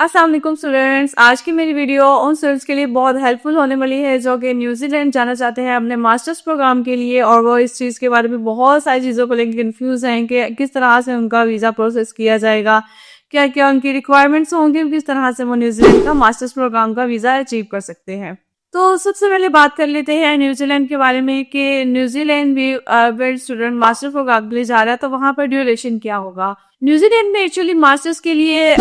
अस्सलाम वालेकुम स्टूडेंट्स। आज की मेरी वीडियो उन स्टूडेंट्स के लिए बहुत हेल्पफुल होने वाली है जो कि न्यूजीलैंड जाना चाहते हैं अपने मास्टर्स प्रोग्राम के लिए, और वो इस चीज़ के बारे में बहुत सारी चीज़ों को लेकर कंफ्यूज हैं कि किस तरह से उनका वीज़ा प्रोसेस किया जाएगा, क्या क्या उनकी रिक्वायरमेंट्स होंगी, किस तरह से वो न्यूजीलैंड का मास्टर्स प्रोग्राम का वीज़ा अचीव कर सकते हैं। तो सबसे पहले बात कर लेते हैं न्यूजीलैंड के बारे में कि न्यूजीलैंड भी अगर स्टूडेंट मास्टर प्रोग्राम के लिए जा रहा है तो वहाँ पर ड्यूरेशन क्या होगा। न्यूजीलैंड में एक्चुअली मास्टर्स के लिए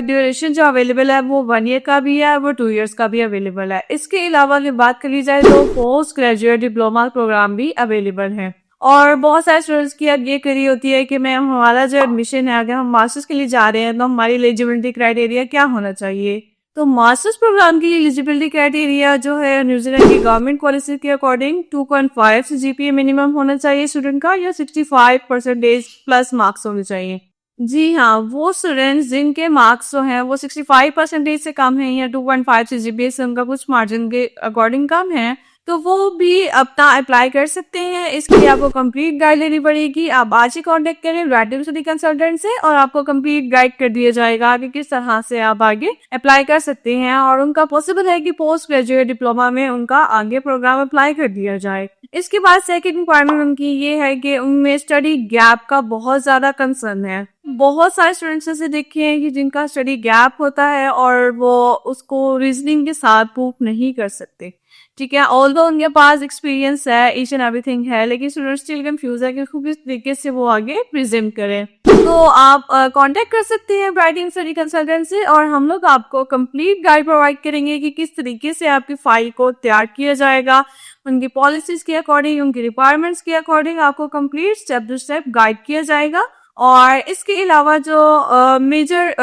ड्यूरेशन जो अवेलेबल है वो 1 ईयर का भी है, वो 2 ईयर्स का भी अवेलेबल है। इसके अलावा अगर बात करी जाए तो पोस्ट ग्रेजुएट डिप्लोमा प्रोग्राम भी अवेलेबल है। और बहुत सारे स्टूडेंट्स की अब ये करी होती है कि मैम हमारा जो एडमिशन है, अगर हम मास्टर्स के लिए जा रहे हैं तो हमारी एलिजिबिलिटी क्राइटेरिया क्या होना चाहिए। तो मास्टर्स प्रोग्राम की एलिजिबिलिटी क्राइटेरिया जो है न्यूजीलैंड की गवर्नमेंट पॉलिसी के अकॉर्डिंग 2.5 से जीपीए मिनिमम होना चाहिए स्टूडेंट का, या 65% प्लस मार्क्स होने चाहिए। जी हाँ, वो स्टूडेंट्स जिनके मार्क्स जो हैं वो 65% से कम है या 2.5 से जीपीए से उनका कुछ मार्जिन के अकॉर्डिंग कम है, तो वो भी अपना अप्लाई कर सकते हैं। इसके लिए आपको कंप्लीट गाइड लेनी पड़ेगी। आप आज ही कांटेक्ट करें रैंडम स्टडी कंसल्टेंट से और आपको कंप्लीट गाइड कर दिया जाएगा कि किस तरह से आप आगे अप्लाई कर सकते हैं, और उनका पॉसिबल है कि पोस्ट ग्रेजुएट डिप्लोमा में उनका आगे प्रोग्राम अप्लाई कर दिया जाए। इसके बाद सेकंड रिक्वायरमेंट उनकी ये है कि उनमें स्टडी गैप का बहुत ज्यादा कंसर्न है। बहुत सारे स्टूडेंट्स ऐसे देखे हैं कि जिनका स्टडी गैप होता है और वो उसको रीजनिंग के साथ प्रूफ नहीं कर सकते। ठीक है, ऑल्दो उनके पास एक्सपीरियंस है, ईच एंड एवरीथिंग है, लेकिन स्टूडेंट स्टिल कंफ्यूज है कि उसको किस तरीके से वो आगे प्रेजेंट करें। तो आप कांटेक्ट कर सकते हैं ब्राइटिंग स्टडी कंसल्टेंट से, और हम लोग आपको कंप्लीट गाइड प्रोवाइड करेंगे कि किस तरीके से आपकी फाइल को तैयार किया जाएगा। उनकी पॉलिसीज के अकॉर्डिंग, उनकी रिक्वायरमेंट्स के अकॉर्डिंग आपको complete step to step guide किया जाएगा। और इसके अलावा जो मेजर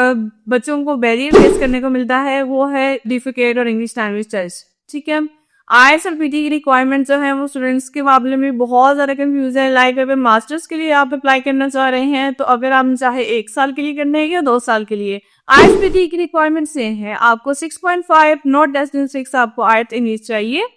बच्चों को बैरियर फेस करने को मिलता है वो है डिफिकल्ट और इंग्लिश लैंग्वेज टेस्ट। ठीक है, IELTS-पीटी की रिक्वायरमेंट जो है वो स्टूडेंट्स के मामले में बहुत ज्यादा कंफ्यूज है। लाइक अगर मास्टर्स के लिए आप अप्लाई करना चाह रहे हैं तो अगर आप चाहे 1 साल के लिए करना है या 2 साल के लिए, IELTS-पीटी की रिक्वायरमेंट सेम है। आपको 6.5 नॉट लेस देन 6 आपको IELTS इंग्लिश चाहिए।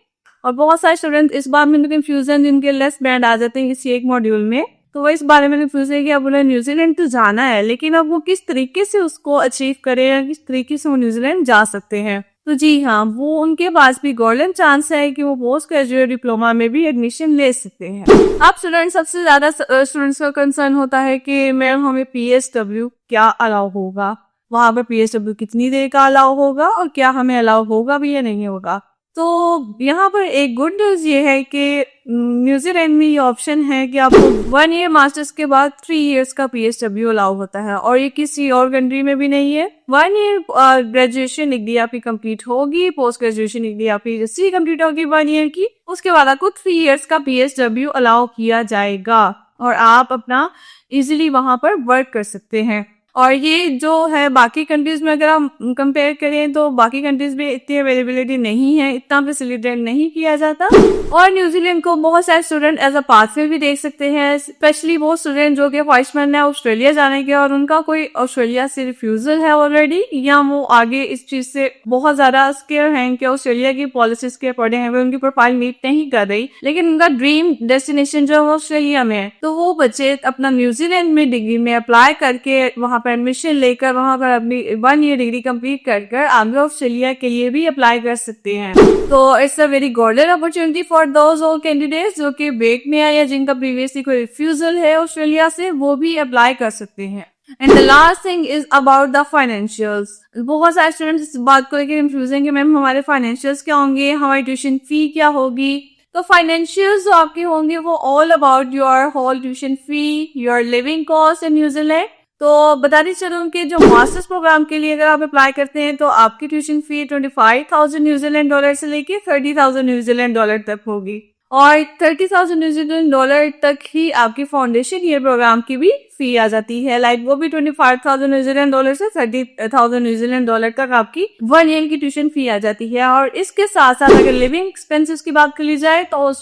और बहुत सारे स्टूडेंट इस बात में कंफ्यूजन जिनके लेस बैंड आ जाते हैं किसी एक मॉड्यूल में, तो वो इस बारे में कंफ्यूज है कि अब उन्हें न्यूजीलैंड तो जाना है, लेकिन अब वो किस तरीके से उसको अचीव करें या किस तरीके से वो न्यूजीलैंड जा सकते हैं। तो जी हाँ, वो उनके पास भी गोल्डन चांस है कि वो पोस्ट ग्रेजुएट डिप्लोमा में भी एडमिशन ले सकते हैं। अब स्टूडेंट सबसे ज्यादा स्टूडेंट्स का कंसर्न होता है कि मैम हमें PSW क्या अलाउ होगा, वहां पर PSW कितनी देर का अलाउ होगा और क्या हमें अलाउ होगा भी या नहीं होगा। तो यहाँ पर एक गुड न्यूज ये है कि न्यूजीलैंड में ये ऑप्शन है कि आपको 1 ईयर मास्टर्स के बाद 3 इयर्स का PSW अलाउ होता है, और ये किसी और कंट्री में भी नहीं है। 1 ईयर ग्रेजुएशन डिग्री आपकी कंप्लीट होगी, पोस्ट ग्रेजुएशन डिग्री आपकी जैसी कंप्लीट होगी 1 ईयर की, उसके बाद आपको 3 इयर्स का PSW अलाउ किया जाएगा और आप अपना इजीली वहां पर वर्क कर सकते हैं। और ये जो है बाकी कंट्रीज में अगर हम कंपेयर करें तो बाकी कंट्रीज में इतनी अवेलेबिलिटी नहीं है, इतना फैसिलिटेट नहीं किया जाता। और न्यूजीलैंड को बहुत सारे स्टूडेंट एज अ पाथवे भी देख सकते हैं, स्पेशली वो स्टूडेंट जो कि ख्वाहिशमंद है ऑस्ट्रेलिया जाने के और उनका कोई ऑस्ट्रेलिया से रिफ्यूजल है ऑलरेडी, या वो आगे इस चीज से बहुत ज्यादा स्केयर हैं कि ऑस्ट्रेलिया की पॉलिसीज के अकॉर्डिंग है उनकी प्रोफाइल मीट नहीं कर रही, लेकिन उनका ड्रीम डेस्टिनेशन जो है ऑस्ट्रेलिया में है। तो वो बच्चे अपना न्यूजीलैंड में डिग्री में अप्लाई करके वहां पर एडमिशन लेकर वहां पर अपनी 1 ईयर डिग्री कंप्लीट कर आगे ऑस्ट्रेलिया के लिए भी अप्लाई कर सकते हैं। तो it's a very golden opportunity for those all candidates जो कि ब्रेक में है या जिनका प्रीवियसली कोई रिफ्यूजल है ऑस्ट्रेलिया से, वो भी अप्लाई कर सकते हैं। And the last thing is about the financials. बहुत सारे स्टूडेंट्स इस बात को लेकर कंफ्यूज हैं कि मैम हमारे फाइनेंशियल्स क्या होंगे, हमारी ट्यूशन फी क्या होगी। तो फाइनेंशियल्स जो आपके होंगे वो all about your whole tuition fee, your living cost in New Zealand. तो बताते चलूं कि जो मास्टर्स प्रोग्राम के लिए अगर आप अप्लाई करते हैं तो आपकी ट्यूशन फी 25,000 न्यूजीलैंड डॉलर से लेके 30,000 न्यूजीलैंड डॉलर तक होगी, और 30,000 न्यूजीलैंड डॉलर तक ही आपकी फाउंडेशन ईयर प्रोग्राम की भी फी आ जाती है। लाइक वो भी 25,000 न्यूजीलैंड डॉलर से 30,000 न्यूजीलैंड डॉलर तक आपकी 1 ईयर की ट्यूशन फी आ जाती है। और इसके साथ साथ अगर लिविंग एक्सपेंसेस की बात कर ली जाए तो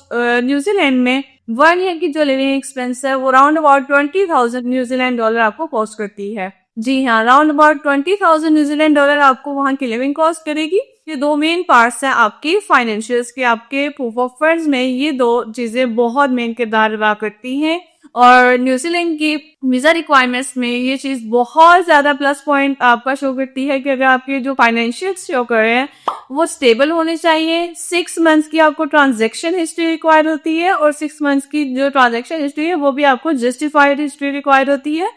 न्यूजीलैंड में 1 ईयर की जो लिविंग एक्सपेंस है वो राउंड अबाउट 20,000 न्यूजीलैंड डॉलर आपको कॉस्ट करती है। जी हाँ, राउंड अबाउट 20,000 न्यूजीलैंड डॉलर आपको वहां की लिविंग कॉस्ट करेगी। ये 2 मेन पार्ट्स हैं आपकी फाइनेंशियल्स के, आपके प्रूफ ऑफ फंड्स में ये 2 चीजें बहुत मेन किरदार अदा करती हैं। और न्यूजीलैंड की वीजा रिक्वायरमेंट्स में ये चीज बहुत ज्यादा प्लस पॉइंट आपका शो करती है कि अगर आपके जो फाइनेंशियल शो कर रहे हैं वो स्टेबल होने चाहिए। 6 मंथ्स की आपको ट्रांजैक्शन हिस्ट्री रिक्वायर्ड होती है और 6 मंथ्स की जो ट्रांजैक्शन हिस्ट्री है वो भी आपको जस्टिफाइड हिस्ट्री रिक्वायर्ड होती है।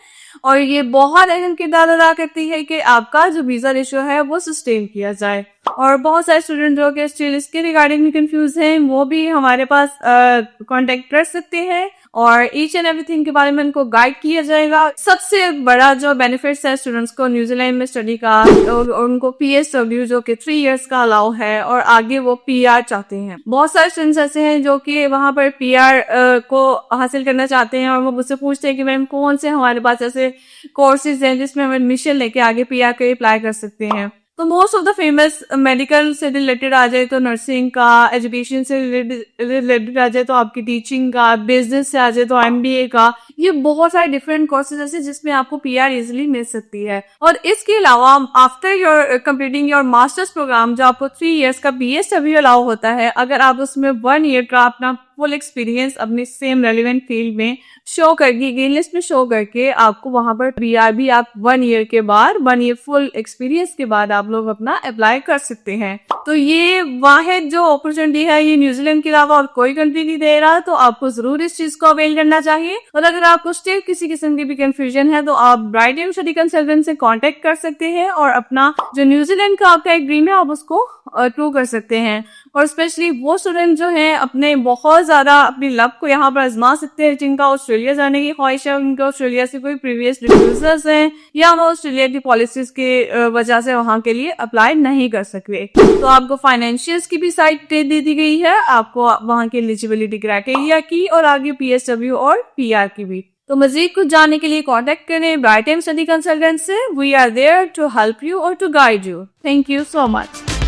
और ये बहुत अहम किरदार अदा करती है कि आपका जो वीजा रेशियो है वो सस्टेन किया जाए। और बहुत सारे स्टूडेंट जो कि स्टिल इसके रिगार्डिंग भी कंफ्यूज हैं, वो भी हमारे पास कांटेक्ट कर सकते हैं और ईच एंड एवरीथिंग के बारे में उनको गाइड किया जाएगा। सबसे बड़ा जो बेनिफिट्स है स्टूडेंट्स को न्यूजीलैंड में स्टडी का, और उनको PSW जो कि 3 इयर्स का अलाउ है और आगे वो PR चाहते हैं। बहुत सारे स्टूडेंट्स ऐसे हैं जो कि वहां पर PR को हासिल करना चाहते हैं और वो मुझसे पूछते हैं कि मैम कौन से हमारे पास ऐसे कोर्सेज हैं जिसमें हम एडमिशन लेके आगे PR के अप्लाई कर सकते हैं। तो most of the famous medical से रिलेटेड आ जाए तो नर्सिंग का, एजुकेशन से रिलेटेड आ जाए तो आपकी टीचिंग का, बिजनेस से आ जाए तो MBA का, ये बहुत सारे डिफरेंट कोर्सेज ऐसे जिसमें आपको PR इजिली मिल सकती है। और इसके अलावा after your completing your masters program जो आपको 3 इयर्स का PSW अलाउ होता है, अगर आप उसमें 1 ईयर का अपना फुल एक्सपीरियंस अपनी सेम रेलिवेंट फील्ड में शो करके, ग्रीन लिस्ट में शो करके, आपको वहां पर PR भी आप 1 ईयर के बाद, 1 ईयर फुल एक्सपीरियंस के बाद आप लोग अपना अप्लाई कर सकते हैं। तो ये वाहिद जो अपॉर्चुनिटी है ये न्यूजीलैंड के अलावा और कोई कंट्री नहीं दे रहा, तो आपको जरूर इस चीज को अवेल करना चाहिए। और अगर आपको स्टिल किसी किस्म की भी कंफ्यूजन है तो आप ब्राइट एंड स्टडी कंसल्टेंट से कांटेक्ट कर सकते हैं और अपना जो न्यूजीलैंड का आपका एक ड्रीम है आप उसको ट्रू कर सकते हैं। और स्पेशली वो स्टूडेंट जो हैं अपने बहुत ज्यादा अपनी लक को यहाँ पर आजमा सकते हैं जिनका ऑस्ट्रेलिया जाने की ख्वाहिश है, उनका ऑस्ट्रेलिया से कोई प्रीवियस रिफ्यूजल्स हैं या वो ऑस्ट्रेलिया की पॉलिसीज के वजह से वहां के लिए अप्लाई नहीं कर सकते। तो आपको फाइनेंशियल्स की भी साइट दे दी गई है, आपको वहां के एलिजिबिलिटी क्राइटेरिया की और आगे PSW और PR की भी। तो मजीद कुछ जानने के लिए कांटेक्ट करें ब्राइट एंड स्टडी कंसल्टेंट से। We are there to help you और to guide you. Thank you so much.